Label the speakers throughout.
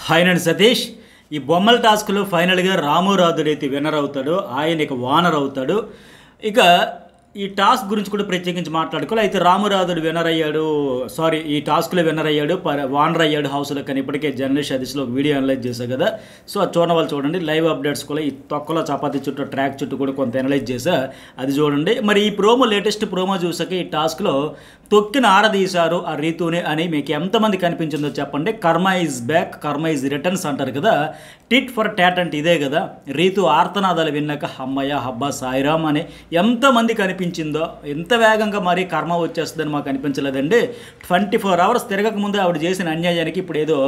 Speaker 1: Hi నేను సతీష్. ఈ బొమ్మల టాస్క్లో ఫైనల్గా రాము రాథోడ్ విన్నర్ అవుతాడు. ఆయన ఇక వానర్ అవుతాడు. ఇక ఈ టాస్క్ గురించి కూడా ప్రత్యేకించి మాట్లాడుకోవాలి. అయితే రాము రాథోడ్ విన్నర్ అయ్యాడు, ఈ టాస్క్లో విన్నర్ అయ్యాడు, వానర్ అయ్యాడు హౌస్లో. కానీ ఇప్పటికే జర్నలిస్ట్ సతీష్లో వీడియో అనలైజ్ చేశారు కదా. సో అది చూడని వాళ్ళు చూడండి. లైవ్ అప్డేట్స్ కూడా ఈ తొక్కలో చపాతీ చుట్టూ ట్రాక్ చుట్టూ కూడా కొంత అనలైజ్ చేశా, అది చూడండి. మరి ఈ లేటెస్ట్ ప్రోమో చూసాక ఈ టాస్క్లో తొక్కిన ఆడదీశారు ఆ రీతుని అని మీకు ఎంతమంది కనిపించిందో చెప్పండి. కర్మ ఈజ్ బ్యాక్, కర్మ ఈజ్ రిటర్న్స్ అంటారు కదా. టిట్ ఫర్ టాట్ అంటే ఇదే కదా. రీతు ఆర్తనాదాలు విన్నాక అమ్మయ్య హబ్బా సాయిరామ్ అని ఎంతమంది కనిపించిందో, ఎంత వేగంగా మరి కర్మ వచ్చేస్తుందని మాకు అనిపించలేదండి. 24 hours తిరగక ముందు ఆవిడ చేసిన అన్యాయానికి ఇప్పుడు ఏదో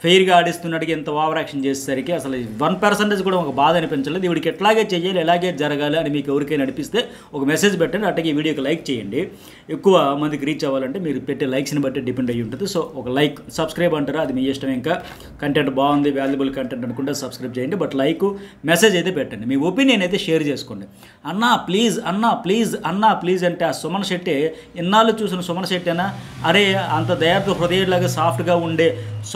Speaker 1: ఫెయిర్గా ఆడిస్తున్నట్టుగా ఎంత ఓవర్ యాక్షన్ చేసేసరికి అసలు 1% కూడా ఒక బాధ అనిపించలేదు. ఇవిడికి ఎట్లాగే చెయ్యాలి, ఎలాగే జరగాలి అని మీకు ఎవరికైనా అనిపిస్తే ఒక మెసేజ్ పెట్టండి. అట్టగే ఈ వీడియోకి లైక్ చేయండి. ఎక్కువ మందికి రీచ్ అవ్వాలంటే మీరు పెట్టే లైక్స్ని బట్టి డిపెండ్ అయ్యి ఉంటుంది. సో ఒక లైక్, సబ్స్క్రైబ్ అంటారా అది మీ ఇష్టం. ఇంకా కంటెంట్ బాగుంది, వాల్యుబుల్ కంటెంట్ అనుకుంటే సబ్స్క్రైబ్ చేయండి. బట్ లైక్, మెసేజ్ అయితే పెట్టండి, మీ ఒపీనియన్ అయితే షేర్ చేసుకోండి. అన్నా ప్లీజ్, అన్నా ప్లీజ్, అన్నా ప్లీజ్ అంటే ఆ సుమన్ శెట్టి ఇన్నాళ్ళు చూసిన సుమన్ శెట్టినా అరే అంత దయార్థ హృదయంలాగా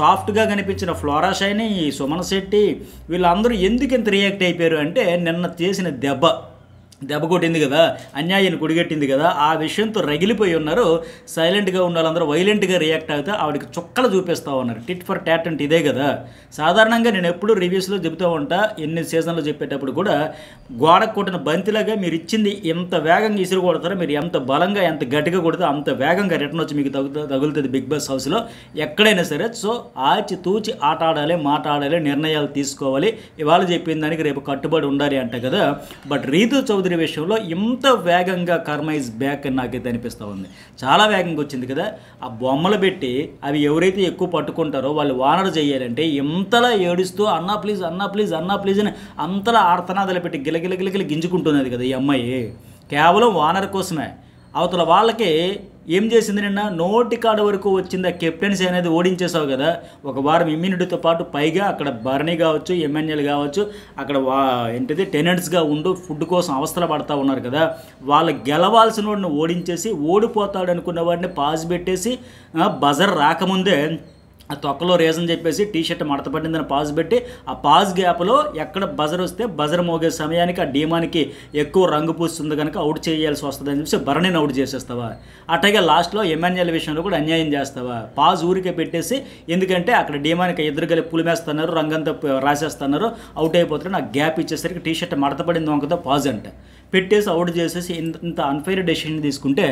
Speaker 1: సాఫ్ట్గా కనిపించిన ఫ్లోరా షైని, ఈ సుమన్ శెట్టి వీళ్ళందరూ ఎందుకు ఇంత రియాక్ట్ అయిపోయారు అంటే నిన్న చేసిన దెబ్బ కొట్టింది కదా, అన్యాయాన్ని కుడిగట్టింది కదా, ఆ విషయంతో రగిలిపోయి ఉన్నారు. సైలెంట్గా ఉన్న వాళ్ళందరూ వైలెంట్గా రియాక్ట్ అవుతా ఆవిడకి చుక్కలు చూపిస్తూ ఉన్నారు. టిట్ ఫర్ టాట్ అంటే ఇదే కదా. సాధారణంగా నేను ఎప్పుడు రివ్యూస్లో చెబుతూ ఉంటా, ఎన్ని సీజన్లో చెప్పేటప్పుడు కూడా గోడకు కొట్టిన బంతిలాగా మీరు ఇచ్చింది ఎంత వేగంగా ఇసురు కొడతారో, మీరు ఎంత బలంగా ఎంత గట్టిగా కొడితే అంత వేగంగా రిటర్న్ వచ్చి మీకు తగులుతుంది బిగ్ బాస్ హౌస్లో ఎక్కడైనా సరే. సో ఆచి తూచి ఆట ఆడాలి, మాట్లాడాలి, నిర్ణయాలు తీసుకోవాలి. ఇవాళ చెప్పిన దానికి రేపు కట్టుబడి ఉండాలి అంట కదా. బట్ రీతు చౌదరి విషయంలో ఇంత వేగంగా కర్మ ఇస్ బ్యాక్ అని నాకైతే అనిపిస్తూ ఉంది. చాలా వేగంగా వచ్చింది కదా. ఆ బొమ్మలు పెట్టి అవి ఎవరైతే ఎక్కువ పట్టుకుంటారో వాళ్ళు వానర్ చేయాలంటే ఇంతలా ఏడుస్తూ అన్నా ప్లీజ్, అన్నా ప్లీజ్, అన్నా ప్లీజ్ అని అంతలా ఆర్తనాదాలు పెట్టి గిలగిలగిలగిలి గింజుకుంటున్నది కదా ఈ అమ్మాయి. కేవలం వానర్ కోసమే. అవతల వాళ్ళకి ఏం చేసింది, నిన్న నోటి కాడ వరకు వచ్చింది. ఆ కెప్టెన్సీ అనేది ఓడించేసావు కదా. ఒక వారం ఇమ్యూనిటీతో పాటు పైగా అక్కడ భరణి కావచ్చు, ఎంఎన్ఎల్ కావచ్చు, అక్కడ టెనెంట్స్గా ఉండు ఫుడ్ కోసం అవస్థలు పడతా ఉన్నారు కదా. వాళ్ళు గెలవాల్సిన వాడిని ఓడించేసి ఓడిపోతాడు అనుకున్న వాడిని పాజ్ పెట్టేసి బజర్ రాకముందే ఆ తొక్కలో రీజన్ చెప్పేసి టీషర్ట్ మడత పడిందని పాజ్ పెట్టి ఆ పాజ్ గ్యాప్లో ఎక్కడ బజర్ వస్తే బజర్ మోగే సమయానికి ఆ డీమానికి ఎక్కువ రంగు పూస్తుంది కనుక అవుట్ చేయాల్సి వస్తుందని చెప్పి భరణిని అవుట్ చేసేస్తావా. అట్లాగే లాస్ట్లో ఎంఎన్ఎల్ విషయంలో కూడా అన్యాయం చేస్తావా. పాజ్ ఊరికే పెట్టేసి, ఎందుకంటే అక్కడ డీమానికి ఎదురు కలిపి పులిమేస్తున్నారు, రంగంతా రాసేస్తున్నారు, అవుట్ అయిపోతారు. నాకు గ్యాప్ ఇచ్చేసరికి టీషర్ట్ మడత పడింది వంకతో పాజ్ అంటే పెట్టేసి అవుట్ చేసేసి ఇంత అన్ఫెయిర్ డెసిషన్ తీసుకుంటే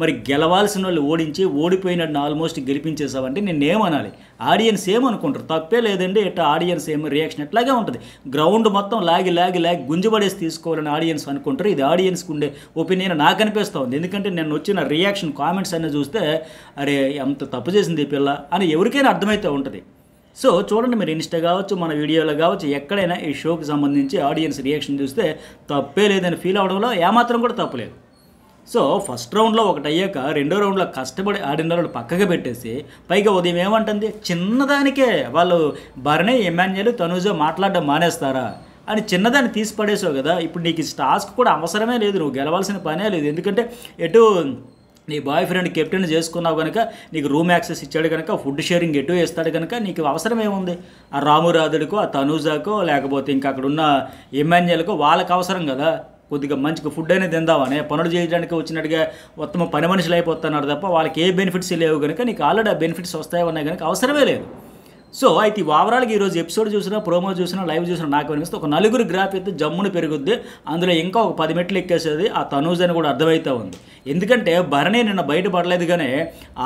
Speaker 1: మరి గెలవాల్సిన వాళ్ళు ఓడిపోయినట్టు ఆల్మోస్ట్ గెలిపించేసావంటే నేనేమనాలి? ఆడియన్స్ ఏమనుకుంటారు? తప్పే లేదండి. ఇట్లా ఆడియన్స్ ఏమో రియాక్షన్ ఎట్లాగే ఉంటుంది. గ్రౌండ్ మొత్తం లాగి గుంజుబడేసి తీసుకోవాలని ఆడియన్స్ అనుకుంటారు. ఇది ఆడియన్స్కి ఉండే ఒపీనియన్ నాకు అనిపిస్తూ ఉంది. ఎందుకంటే నేను వచ్చిన రియాక్షన్ కామెంట్స్ అన్నీ చూస్తే అరే ఎంత తప్పు చేసింది ఈ పిల్ల అని ఎవరికైనా అర్థమైతే ఉంటుంది. సో చూడండి, మీరు ఇన్స్టా కావచ్చు, మన వీడియోలో కావచ్చు, ఎక్కడైనా ఈ షోకి సంబంధించి ఆడియన్స్ రియాక్షన్ చూస్తే తప్పే లేదని ఫీల్ అవడంలో ఏమాత్రం కూడా తప్పులేదు. సో ఫస్ట్ రౌండ్లో ఒకటి అయ్యాక రెండో రౌండ్లో కష్టపడి ఆడిన వాళ్ళు పక్కగా పెట్టేసి పైగా ఉదయం ఏమంటుంది, చిన్నదానికే వాళ్ళు భరణి, ఎమ్మాన్యుయల్, తనూజ మాట్లాడడం మానేస్తారా అని చిన్నదాన్ని తీసి పడేసావు కదా. ఇప్పుడు నీకు ఈ టాస్క్ కూడా అవసరమే లేదు, నువ్వు గెలవాల్సిన పనే లేదు. ఎందుకంటే ఎటు నీ బాయ్ ఫ్రెండ్ కెప్టెన్ చేసుకున్నావు కనుక, నీకు రూమ్ యాక్సెస్ ఇచ్చాడు కనుక, ఫుడ్ షేరింగ్ ఎటు వేస్తాడు కనుక నీకు అవసరం ఏముంది? ఆ రాము రాథోడ్కో, ఆ తనూజాకో, లేకపోతే ఇంకా అక్కడ ఉన్న ఎమ్మాన్యుయల్కో వాళ్ళకి అవసరం కదా. కొద్దిగా మంచిగా ఫుడ్ అనేది తిందామని పనులు చేయడానికి వచ్చినట్టుగా మొత్తం పని మనుషులు అయిపోతున్నారు తప్ప వాళ్ళకి ఏ బెనిఫిట్స్ లేవు కనుక నీకు ఆల్రెడీ ఆ బెనిఫిట్స్ వస్తాయి ఉన్నాయి కనుక అవసరమే లేదు. సో అయితే ఓవరాల్గా ఈరోజు ఎపిసోడ్ చూసినా, ప్రోమో చూసినా, లైవ్ చూసినా నాకు అనిపిస్తే ఒక 4 గ్రాఫ్ ఎత్తే జమ్మును పెరుగుద్ది. అందులో ఇంకా ఒక 10 మెట్లు ఎక్కేసేది ఆ తనూజ్ అని కూడా అర్థమవుతూ ఉంది. ఎందుకంటే భరణి నిన్న బయటపడలేదు, కానీ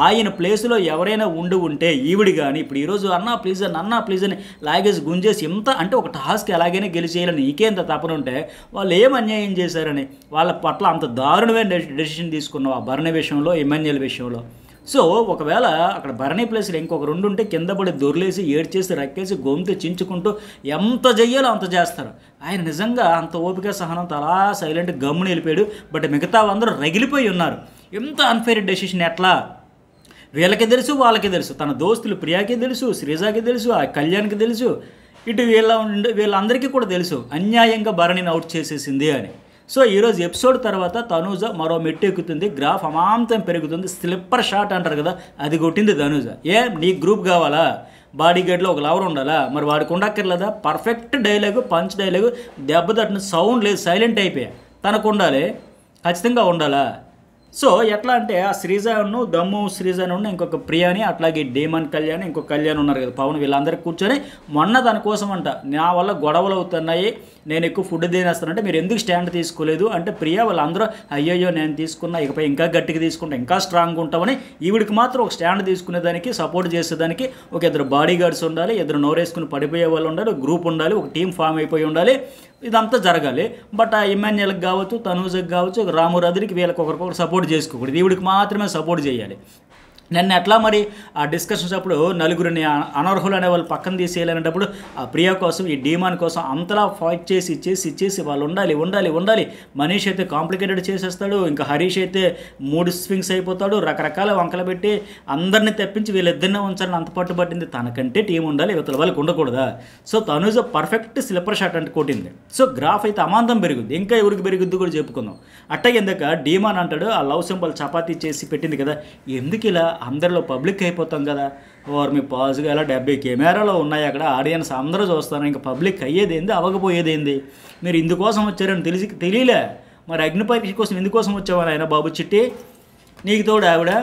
Speaker 1: ఆయన ప్లేస్లో ఎవరైనా ఉంటే ఈవిడి కానీ ఇప్పుడు ఈరోజు అన్నా ప్లీజ్ అని లాగేసి గుంజేసి ఇంత అంటే ఒక టాస్క్ ఎలాగైనా గెలిచేయాలని నీకేంత తపన ఉంటే వాళ్ళు ఏం అన్యాయం చేశారని వాళ్ళ పట్ల అంత దారుణమైన డెసిషన్ తీసుకున్నావు ఆ భరణి విషయంలో, ఎమ్మెన్యేల విషయంలో. సో ఒకవేళ అక్కడ భరణి ప్లేస్లో ఇంకొక 2 ఉంటే కింద పడి దొర్లేసి ఏడ్చేసి రక్కేసి గొంతు చించుకుంటూ ఎంత చెయ్యాలో అంత చేస్తారు. ఆయన నిజంగా అంత ఓపిక సహనంతో అలా సైలెంట్ గమ్మున వెళ్ళిపోయాడు. బట్ మిగతా అందరూ రగిలిపోయి ఉన్నారు. ఎంత అన్ఫెయిర్ డెసిషన్ ఎట్లా? వీళ్ళకి తెలుసు, వాళ్ళకి తెలుసు, తన దోస్తులు ప్రియాకి తెలుసు, శ్రీజాకి తెలుసు, ఆ కళ్యాణ్కి తెలుసు, ఇటు వీళ్ళందరికీ కూడా తెలుసు అన్యాయంగా భరణిని అవుట్ చేసేసింది అని. సో ఈరోజు ఎపిసోడ్ తర్వాత తనూజ మరో మెట్టు ఎక్కుతుంది, గ్రాఫ్ అమాంతం పెరుగుతుంది, స్లిప్పర్ షాట్ అంటారు కదా, అది కొట్టింది తనూజ. నీ గ్రూప్ కావాలా? బాడీ గార్డ్లో ఒక లవర్ ఉండాలా, మరి వాడికి ఉండక్కర్లేదా? పర్ఫెక్ట్ డైలాగు, పంచ్ డైలాగు, దెబ్బ తట్టిన సౌండ్ లేదు, సైలెంట్ అయిపోయా, తనకు ఉండాలి, ఖచ్చితంగా ఉండాలా. సో ఎట్లా అంటే ఆ శ్రీజను, దమ్ము శ్రీజను, ఇంకొక ప్రియాని, అట్లాగే డీమన్ కళ్యాణ్, ఇంకొక కళ్యాణ్ ఉన్నారు కదా పవన్, వీళ్ళందరికీ కూర్చొని మొన్న దానికోసం అంట నా వల్ల గొడవలు అవుతున్నాయి, నేను ఎక్కువ ఫుడ్ తినేస్తానంటే మీరు ఎందుకు స్టాండ్ తీసుకోలేదు అంటే ప్రియా వాళ్ళందరూ అయ్యయ్యో నేను తీసుకున్నా, ఇకపై ఇంకా గట్టిగా తీసుకుంటా, ఇంకా స్ట్రాంగ్ ఉంటామని ఈవిడికి మాత్రం ఒక స్టాండ్ తీసుకునేదానికి, సపోర్ట్ చేసేదానికి ఒక ఇద్దరు బాడీ గార్డ్స్ ఉండాలి, ఇద్దరు నోరేసుకుని పడిపోయే వాళ్ళు ఉండాలి, గ్రూప్ ఉండాలి, ఒక టీం ఫామ్ అయిపోయి ఉండాలి, ఇదంతా జరగాలి. బట్ ఆ ఇమాన్యుయల్కి కావచ్చు, తనూజకి కావచ్చు, రామురాదుడికి వీళ్ళకి ఒకరికొకరు సపోర్ట్ చేసుకోకూడదు, ఈవిడికి మాత్రమే సపోర్ట్ చేయాలి. నన్ను ఎట్లా మరి ఆ డిస్కషన్స్ అప్పుడు నలుగురిని అనర్హులు అనే వాళ్ళు పక్కన తీసేయాలనేటప్పుడు ఆ ప్రియా కోసం, ఈ డీమాన్ కోసం అంతలా ఫైట్ చేసి వాళ్ళు ఉండాలి. మనీష్ అయితే కాంప్లికేటెడ్ చేసేస్తాడు, ఇంకా హరీష్ అయితే మూడు స్వింగ్స్ అయిపోతాడు, రకరకాల వంకలు పెట్టి అందరినీ తెప్పించి వీళ్ళిద్దరినే ఉంచాలని అంత పట్టుబట్టింది. తనకంటే టీం ఉండాలి, ఇవతల వాళ్ళకి ఉండకూడదా? So Tanuja perfect slipper shot అంటే కొట్టింది. సో గ్రాఫ్ అయితే అమాంతం పెరుగుద్ది, ఇంకా ఎవరికి పెరుగుద్ది కూడా చెప్పుకుందాం. అట్టగే ఎందుక డీమాన్ అంటాడు ఆ లవ్ సింబల్ చపాతీ చేసి పెట్టింది కదా, ఎందుకు ఇలా అందరిలో పబ్లిక్ అయిపోతాం కదా, ఓర్ మీ పాజ్గా ఇలా 70 కెమెరాలో ఉన్నాయి అక్కడ, ఆడియన్స్ అందరూ చూస్తారు, ఇంకా పబ్లిక్ అయ్యేదేంది, అవ్వకపోయేదేంది, మీరు ఇందుకోసం వచ్చారని తెలియలే, మరి అగ్ని పరీక్ష కోసం ఎందుకోసం వచ్చేవాళ్ళు ఆయన బాబు చిట్టి, నీకు తోడు ఆవిడ,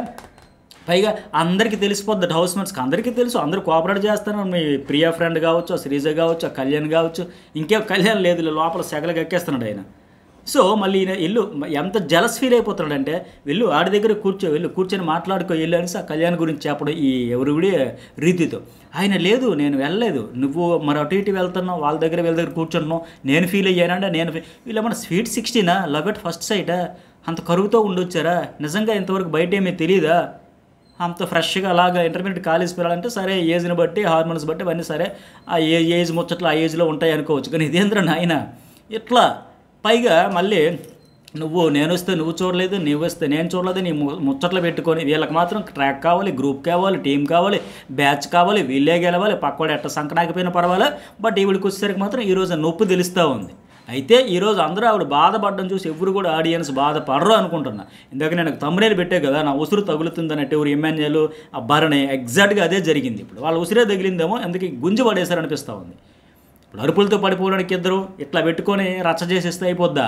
Speaker 1: పైగా అందరికీ తెలిసిపోద్ది, హౌస్ మేట్స్కి అందరికీ తెలుసు, అందరూ కోఆపరేట్ చేస్తారు, మీ ప్రియా ఫ్రెండ్ కావచ్చు, ఆ శ్రీజ కావచ్చు, ఆ కళ్యాణ్ కావచ్చు, ఇంకే కళ్యాణ్ లేదు లోపల సెగలకి ఎక్కేస్తున్నాడు ఆయన. సో మళ్ళీ ఈయన ఇల్లు ఎంత జలస్ ఫీల్ అయిపోతున్నాడంటే, వెళ్ళు ఆడి దగ్గర కూర్చొని మాట్లాడుకో వెళ్ళు అనేసి ఆ కళ్యాణ్ గురించి చెప్పడం ఈ ఎవరి రీతితో. ఆయన లేదు నేను వెళ్ళలేదు, నువ్వు మరి అటు ఇటు వెళ్తున్నావు, వీళ్ళ దగ్గర కూర్చున్నావు, నేను ఫీల్ అయ్యానంటే వీళ్ళు ఏమన్నా స్వీట్ 16 లవ్ ఎట్ ఫస్ట్ సైటా, అంత కరువుతో ఉండొచ్చారా, నిజంగా ఇంతవరకు బయట ఏమీ తెలియదా, అంత ఫ్రెష్గా అలాగా ఇంటర్మీడియట్ కాలేజ్ పిల్లలంటే సరే ఏజ్ని బట్టి హార్మోన్స్ బట్టి అవన్నీ సరే ఆ ఏజ్ ముచ్చట్లు ఆ ఏజ్లో ఉంటాయి అనుకోవచ్చు, కానీ ఇదేంద్ర నాయన ఇట్లా. పైగా మళ్ళీ నేను వస్తే నువ్వు చూడలేదు, నువ్వు వస్తే నేను చూడలేదు, నీ ముచ్చట్లు పెట్టుకొని వీళ్ళకి మాత్రం ట్రాక్ కావాలి, గ్రూప్ కావాలి, టీం కావాలి, బ్యాచ్ కావాలి, వీళ్ళే గెలవాలి, పక్కవాడు ఎట్ట సంకనాకపోయినా పర్వాలే, బట్ ఈవిడికి వచ్చేసరికి మాత్రం ఈరోజు నొప్పి తెలుస్తూ ఉంది. అయితే ఈరోజు అందరూ ఆవిడ బాధపడడం చూసి ఎవరు కూడా ఆడియన్స్ బాధపడరు అనుకుంటున్నా. ఇందాక నేను తమ్మునేలు పెట్టే కదా, నా ఉసురు తగులుతుంది అన్నట్టు ఎవరు ఎమ్మెన్యేలు ఆ భరణి ఎగ్జాక్ట్గా అదే జరిగింది. ఇప్పుడు వాళ్ళ ఉసిరే తగిలిందేమో, ఎందుకు గుంజి పడేశారనిపిస్తూ ఉంది. ఇప్పుడు అరుపులతో పడిపోవడానికి ఇద్దరు ఇట్లా పెట్టుకొని రచ్చ చేసేస్తే అయిపోద్దా?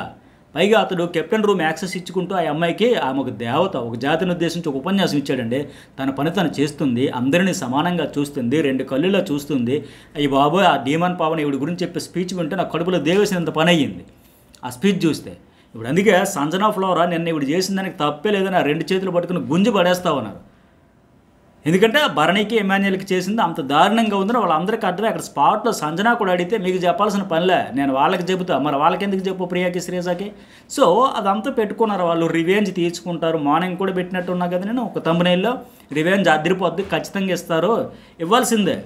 Speaker 1: పైగా అతడు కెప్టెన్ రూమ్ యాక్సెస్ ఇచ్చుకుంటూ ఆ అమ్మాయికి ఆమె ఒక దేవత, ఒక జాతిని ఉద్దేశించి ఒక ఉపన్యాసం ఇచ్చాడండి. తన పని తను చేస్తుంది, అందరినీ సమానంగా చూస్తుంది, 2 కళ్ళులా చూస్తుంది. ఈ బాబు ఆ డీమన్ పవన్ ఈవిడ గురించి చెప్పే స్పీచ్ వింటే నా కడుపులో దేవేసినంత పని అయ్యింది ఆ స్పీచ్ చూస్తే. ఇప్పుడు అందుకే సంజనా ఫ్లోరా నిన్న ఈవిడ చేసిన దానికి తప్పే లేదని ఆ 2 చేతులు పట్టుకుని గుంజి పడేస్తా ఉన్నారు. ఎందుకంటే భరణికి ఎమాన్యుయల్కి చేసింది అంత దారుణంగా ఉందని వాళ్ళందరికీ అర్థమే. అక్కడ స్పాట్లో సంజనా కూడా అడిగితే మీకు చెప్పాల్సిన పనిలే, నేను వాళ్ళకి చెబుతా, మరి వాళ్ళకి ఎందుకు చెప్పు ప్రియాకి శ్రీజాకి. సో అదంతా పెట్టుకున్నారు వాళ్ళు, రివెంజ్ తీర్చుకుంటారు. మార్నింగ్ కూడా పెట్టినట్టు ఉన్నా కదా నేను ఒక థంబ్నెయిల్లో, రివెంజ్ అదిరిపోద్ది ఖచ్చితంగా ఇస్తారు, ఇవ్వాల్సిందే.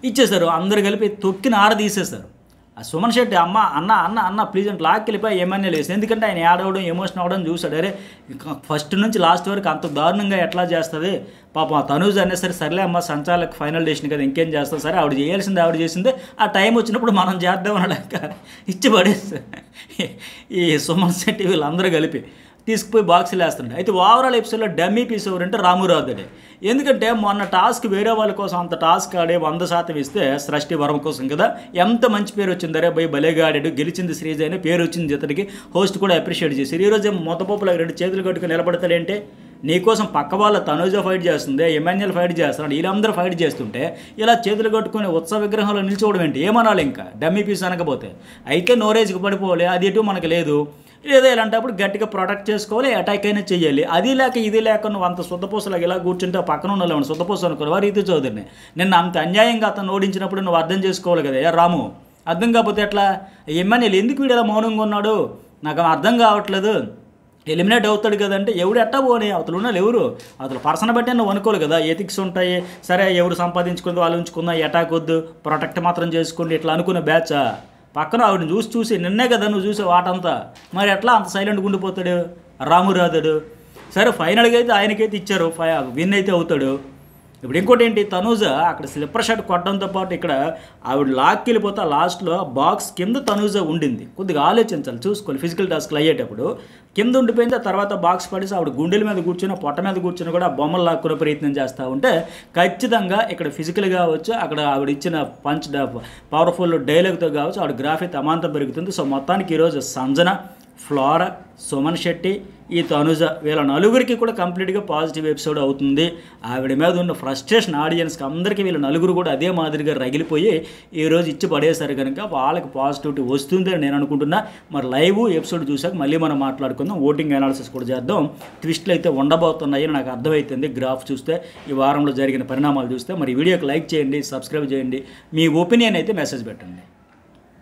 Speaker 1: ఇచ్చేశారు, అందరు కలిపి తొక్కిన ఆర తీసేశారు. ఆ సుమన్ శెట్టి అన్న ప్లీజ్ అంటే లాక్కెళ్ళిపోయి ఏమన్నా లేదు. ఎందుకంటే ఆయన ఏడవడం ఎమోషన్ అవ్వడం చూసాడు. అరే ఫస్ట్ నుంచి లాస్ట్ వరకు అంత దారుణంగా ఎట్లా చేస్తుంది పాపం తనూజ్ అనేసరి, సర్లే అమ్మ సంచాలకు ఫైనల్ డేషన్ కదా ఇంకేం చేస్తాం, సరే ఆవిడ చేయాల్సింది ఆవిడ చేసింది, ఆ టైం వచ్చినప్పుడు మనం చేద్దామని ఇచ్చి పడేస్తారు ఈ సుమన్ శెట్టి వీళ్ళందరూ కలిపి తీసుకుపోయి బాక్సులు వేస్తున్నాడు. అయితే ఓవరాల్ ఎపిసోడ్లో డమ్మీ పీస్ ఎవరంటే రామురాదుడే. ఎందుకంటే మొన్న టాస్క్ వేరే వాళ్ళ కోసం అంత టాస్క్ ఆడే 100% ఇస్తే సృష్టి వరం కోసం కదా, ఎంత మంచి పేరు వచ్చింది. అరే భయ్ భలేగా ఆడాడు, గెలిచింది శ్రీజ అయినా పేరు వచ్చింది ఇతడికి, హోస్ట్ కూడా అప్రిషియేట్ చేశారు. ఈరోజు మొత్తపోపులో 2 చేతులు కట్టుకుని నిలబడతాడంటే నీకోసం పక్క వాళ్ళ తనూజ ఫైట్ చేస్తుంది, ఎమాన్యుయల్ ఫైట్ చేస్తున్నాడు, వీళ్ళందరూ ఫైట్ చేస్తుంటే ఇలా చేతులు కట్టుకుని ఉత్సవ విగ్రహంలో నిల్చోవడం ఏంటి, ఏమనాలి ఇంకా డమ్మీ పీస్ అనకపోతే. అయితే నోరేజ్కి పడిపోవాలి, అది ఎటు మనకు లేదు. లేదా ఇలాంటప్పుడు గట్టిగా ప్రొటెక్ట్ చేసుకోవాలి, అటాక్ అయినా చెయ్యాలి. అది లేక ఇది లేక నువ్వు అంత శుద్ధపూసలాగా ఇలా కూర్చుంటే పక్కన ఉన్న శుద్ధపూస అనుకోవాలి. రీతి చౌదరిని నిన్న అంత అన్యాయంగా అతను ఓడించినప్పుడు నువ్వు అర్థం చేసుకోవాలి కదా రాము. అర్థం కాకపోతే ఎట్లా, ఎమ్మెల్యేలు ఎందుకు వీడు ఇలా మౌనంగా ఉన్నాడు నాకు అర్థం కావట్లేదు, ఎలిమినేట్ అవుతాడు కదంటే ఎవడు ఎట్టా పోనీ, అవతలు ఉన్న ఎవరు అవతల పర్సన్ బట్టి నువ్వు అనుకోవాలి కదా, ఎథిక్స్ ఉంటాయి. సరే ఎవరు సంపాదించుకుందో వాళ్ళు ఉంచుకుందా, అటాక్ వద్దు, ప్రొటెక్ట్ మాత్రం చేసుకోండి ఇట్లా అనుకునే బ్యాచా. పక్కన ఆవిడని చూసి నిన్నే కదా నువ్వు చూసే వాటంతా, మరి ఎట్లా అంత సైలెంట్గా ఉండిపోతాడు రామురాదుడు. సరే ఫైనల్గా అయితే ఆయనకైతే ఇచ్చారు, విన్ అయితే అవుతాడు. ఇప్పుడు ఇంకోటి ఏంటి, తనూజ అక్కడ స్లిప్పర్ షర్ట్ కొట్టడంతో పాటు ఇక్కడ ఆవిడ లాక్కి వెళ్ళిపోతే లాస్ట్లో బాక్స్ కింద తనూజ ఉండింది. కొద్దిగా ఆలోచించాలి, చూసుకోవాలి. ఫిజికల్ టాస్క్లు అయ్యేటప్పుడు కింద ఉండిపోయింది, ఆ తర్వాత బాక్స్ పడేసి ఆవిడ గుండెల మీద కూర్చొని పొట్ట మీద కూర్చొని కూడా బొమ్మలు లాక్కునే ప్రయత్నం చేస్తూ ఉంటే ఖచ్చితంగా ఇక్కడ ఫిజికల్ కావచ్చు, అక్కడ ఆవిడ ఇచ్చిన పవర్ఫుల్ డైలాగ్తో కావచ్చు ఆవిడ గ్రాఫిక్ అమాంతం పెరుగుతుంది. సో మొత్తానికి ఈరోజు సంజన, ఫ్లోరా, సుమన్ శెట్టి, ఈ తనుజ వీళ్ళ నలుగురికి కూడా కంప్లీట్గా పాజిటివ్ ఎపిసోడ్ అవుతుంది. ఆవిడ మీద ఉన్న ఫ్రస్ట్రేషన్ ఆడియన్స్కి అందరికీ వీళ్ళ నలుగురు కూడా అదే మాదిరిగా రగిలిపోయి ఈరోజు ఇచ్చి పడేశారు కనుక వాళ్ళకి పాజిటివిటీ వస్తుంది అని నేను అనుకుంటున్నా. మరి లైవ్ ఎపిసోడ్ చూసాక మళ్ళీ మనం మాట్లాడుకుందాం, ఓటింగ్ అనాలిసిస్ కూడా చేద్దాం. ట్విస్ట్లు అయితే ఉండబోతున్నాయని నాకు అర్థమవుతుంది గ్రాఫ్ చూస్తే, ఈ వారంలో జరిగిన పరిణామాలు చూస్తే. మరి వీడియోకి లైక్ చేయండి, సబ్స్క్రైబ్ చేయండి, మీ ఒపీనియన్ అయితే మెసేజ్ పెట్టండి.